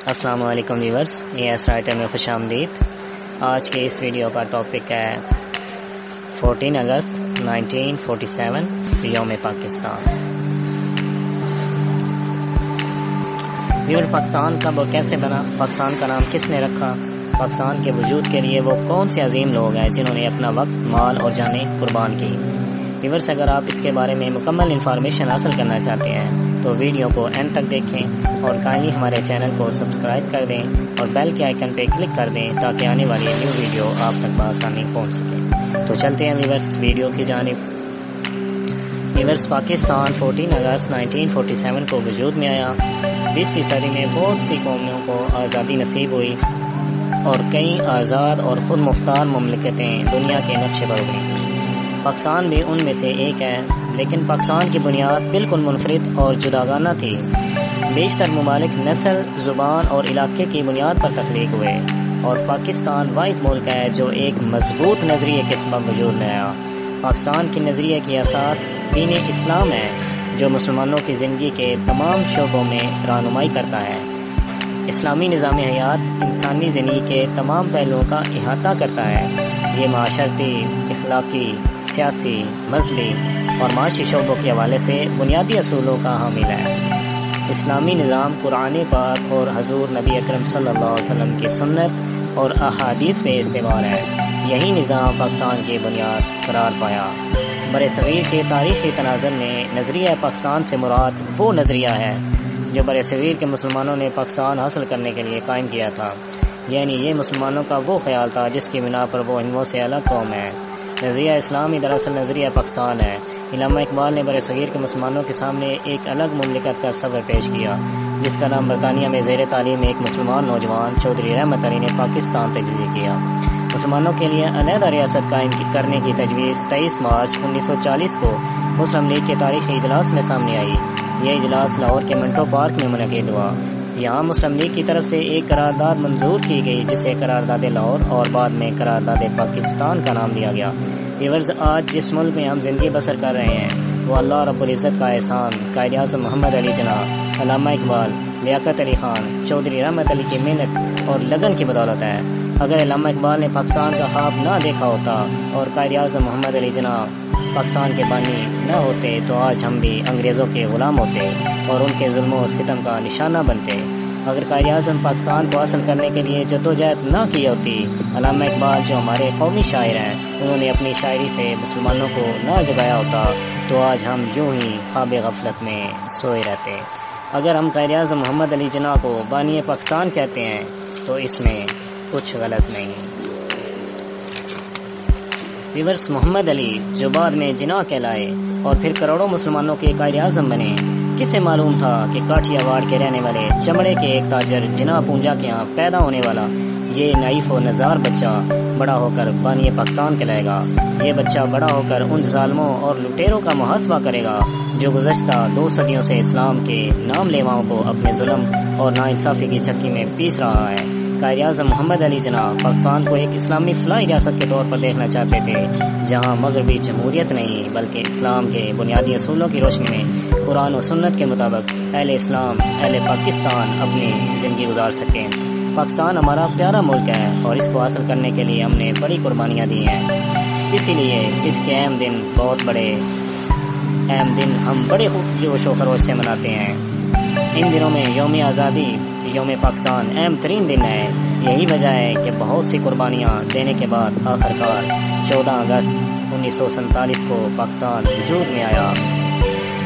السلام علیکم viewers, S writer میں خوش آمدید۔ آج کے اس ویڈیو کا ٹاپک ہے 14 اگست 1947 یوم پاکستان۔ ویور، پاکستان کب اور کیسے بنا؟ پاکستان کا نام کس نے رکھا؟ پاکستان کے وجود کے لیے وہ کون سے عظیم لوگ ہیں جنہوں نے اپنا وقت، مال اور جانیں قربان کی؟ ویورز، اگر آپ اس کے بارے میں مکمل انفارمیشن حاصل کرنا چاہتے ہیں تو ویڈیو کو اینڈ تک دیکھیں اور کائنڈلی ہمارے چینل کو سبسکرائب کر دیں اور بیل کے آئیکن پہ کلک کر دیں تاکہ آنے والی نیو ویڈیو آپ تک بآسانی پہنچ سکے۔ تو چلتے ہیں ویورز ویڈیو کی جانب۔ ویورز، پاکستان 14 اگست 1947 کو وجود میں آیا۔ 20ویں صدی میں بہت سی قوموں کو آزادی نصیب ہوئی اور کئی آزاد اور خود مختار مملکتیں دنیا کے نقشے پر ابھریں۔ پاکستان بھی ان میں سے ایک ہے، لیکن پاکستان کی بنیاد بالکل منفرد اور جداگانہ تھی۔ بیشتر ممالک نسل، زبان اور علاقے کی بنیاد پر تخلیق ہوئے اور پاکستان واحد ملک ہے جو ایک مضبوط نظریے کے سبب وجود میں آیا۔ پاکستان کی نظریے کی اساس دین اسلام ہے جو مسلمانوں کی زندگی کے تمام شعبوں میں رہنمائی کرتا ہے۔ اسلامی نظام حیات انسانی زندگی کے تمام پہلوؤں کا احاطہ کرتا ہے۔ یہ معاشرتی، اخلاقی، سیاسی، مذہبی اور معاشی شعبوں کے حوالے سے بنیادی اصولوں کا حامل ہے۔ اسلامی نظام قرآن پاک اور حضور نبی اکرم صلی اللہ علیہ وسلم کی سنت اور احادیث پہ استوار ہے۔ یہی نظام پاکستان کی بنیاد قرار پایا۔ برصغیر کے تاریخی تناظر میں نظریہ پاکستان سے مراد وہ نظریہ ہے جو برصغیر کے مسلمانوں نے پاکستان حاصل کرنے کے لیے قائم کیا تھا، یعنی یہ مسلمانوں کا وہ خیال تھا جس کی بنا پر وہ ہندوؤں سے الگ قوم ہے۔ نظریہ اسلامی دراصل نظریہ پاکستان ہے۔ علامہ اقبال نے برصغیر کے مسلمانوں کے سامنے ایک الگ مملکت کا تصور پیش کیا جس کا نام برطانیہ میں زیر تعلیم ایک مسلمان نوجوان چودھری رحمت علی نے پاکستان تجویز کیا۔ مسلمانوں کے لیے علیحدہ ریاست قائم کرنے کی تجویز 23 مارچ 1940 کو مسلم لیگ کے تاریخی اجلاس میں سامنے آئی۔ یہ اجلاس لاہور کے منٹو پارک میں منعقد ہوا۔ یہاں مسلم لیگ کی طرف سے ایک قرارداد منظور کی گئی جسے قرارداد لاہور اور بعد میں قرارداد پاکستان کا نام دیا گیا۔ ویورز، آج جس ملک میں ہم زندگی بسر کر رہے ہیں وہ اللہ رب العزت کا احسان، قائد اعظم محمد علی جناح، علامہ اقبال، لیاقت علی خان، چودھری رحمت علی کی محنت اور لگن کی بدولت ہے۔ اگر علامہ اقبال نے پاکستان کا خواب نہ دیکھا ہوتا اور قائد اعظم محمد علی جناح پاکستان کے بانی نہ ہوتے تو آج ہم بھی انگریزوں کے غلام ہوتے اور ان کے ظلم و ستم کا نشانہ بنتے۔ اگر قائد اعظم پاکستان کو حاصل کرنے کے لیے جدوجہد نہ کی ہوتی، علامہ اقبال جو ہمارے قومی شاعر ہیں انہوں نے اپنی شاعری سے مسلمانوں کو نہ جگایا ہوتا تو آج ہم یوں ہی خواب غفلت میں سوئے رہتے۔ اگر ہم قائد اعظم محمد علی جناح کو بانی پاکستان کہتے ہیں تو اس میں کچھ غلط نہیں۔ ویورز، محمد علی جو بعد میں جناح کہلائے اور پھر کروڑوں مسلمانوں کے قائد اعظم بنے، کسے معلوم تھا کہ کاٹھیا واڑ کے رہنے والے چمڑے کے ایک تاجر جناح پونجا کے ہاں پیدا ہونے والا یہ نائف و نزار بچہ بڑا ہو کر بانی پاکستان کہلائے گا۔ یہ بچہ بڑا ہو کر ان ظالموں اور لٹیروں کا محاسبہ کرے گا جو گزشتہ 2 صدیوں سے اسلام کے نام لیواؤں کو اپنے ظلم اور ناانصافی کی چکی میں پیس رہا ہے۔ قائد اعظم محمد علی جناح پاکستان کو ایک اسلامی فلاحی ریاست کے طور پر دیکھنا چاہتے تھے جہاں مغربی جمہوریت نہیں بلکہ اسلام کے بنیادی اصولوں کی روشنی میں قرآن و سنت کے مطابق اہل اسلام، اہل پاکستان اپنی زندگی گزار سکیں۔ پاکستان ہمارا پیارا ملک ہے اور اس کو حاصل کرنے کے لیے ہم نے بڑی قربانیاں دی ہیں، اسی لیے اس کے اہم دن ہم بڑے جوش و خروش سے مناتے ہیں۔ ان دنوں میں یوم آزادی، یوم پاکستان اہم ترین دن ہے۔ یہی وجہ ہے کہ بہت سی قربانیاں دینے کے بعد آخرکار 14 اگست 1947 کو پاکستان وجود میں آیا۔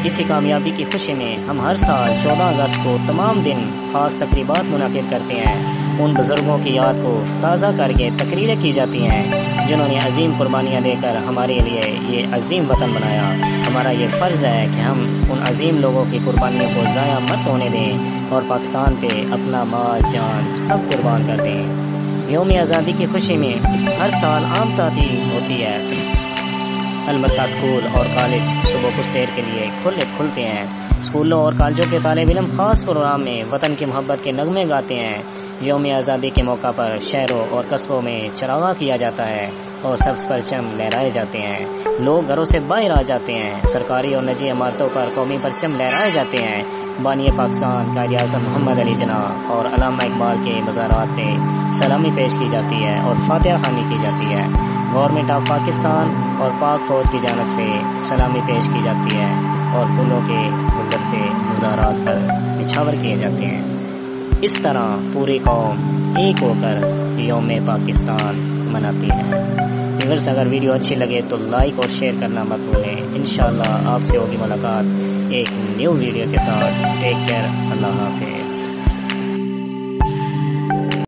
اسی کامیابی کی خوشی میں ہم ہر سال 14 اگست کو تمام دن خاص تقریبات منعقد کرتے ہیں۔ ان بزرگوں کی یاد کو تازہ کر کے تقریریں کی جاتی ہیں جنہوں نے عظیم قربانیاں دے کر ہمارے لیے یہ عظیم وطن بنایا۔ ہمارا یہ فرض ہے کہ ہم ان عظیم لوگوں کی قربانیوں کو ضائع مت ہونے دیں اور پاکستان پہ اپنا مال، جان سب قربان کر دیں۔ یوم آزادی کی خوشی میں ہر سال عام تعطیل ہوتی ہے، البتہ اسکول اور کالج صبح کچھ دیر کے لیے کھلتے ہیں۔ اسکولوں اور کالجوں کے طالب علم خاص پروگرام میں وطن کی محبت کے نغمے گاتے ہیں۔ یوم آزادی کے موقع پر شہروں اور قصبوں میں چراغاں کیا جاتا ہے اور سبز پرچم لہرائے جاتے ہیں۔ لوگ گھروں سے باہر آ جاتے ہیں، سرکاری اور نجی عمارتوں پر قومی پرچم لہرائے جاتے ہیں۔ بانی پاکستان قائد اعظم محمد علی جناح اور علامہ اقبال کے مزارات پہ سلامی پیش کی جاتی ہے اور فاتحہ خوانی کی جاتی ہے۔ گورنمنٹ آف پاکستان اور پاک فوج کی جانب سے سلامی پیش کی جاتی ہے اور پھولوں کے گلدستے مزارات پر نچھاور کیے جاتے ہیں۔ اس طرح پوری قوم ایک ہو کر یوم پاکستان مناتی ہے۔ ویورز، اگر ویڈیو اچھی لگے تو لائک اور شیئر کرنا مت بھولیں۔ انشاءاللہ آپ سے ہوگی ملاقات ایک نیو ویڈیو کے ساتھ۔ ٹیک کیئر، اللہ حافظ۔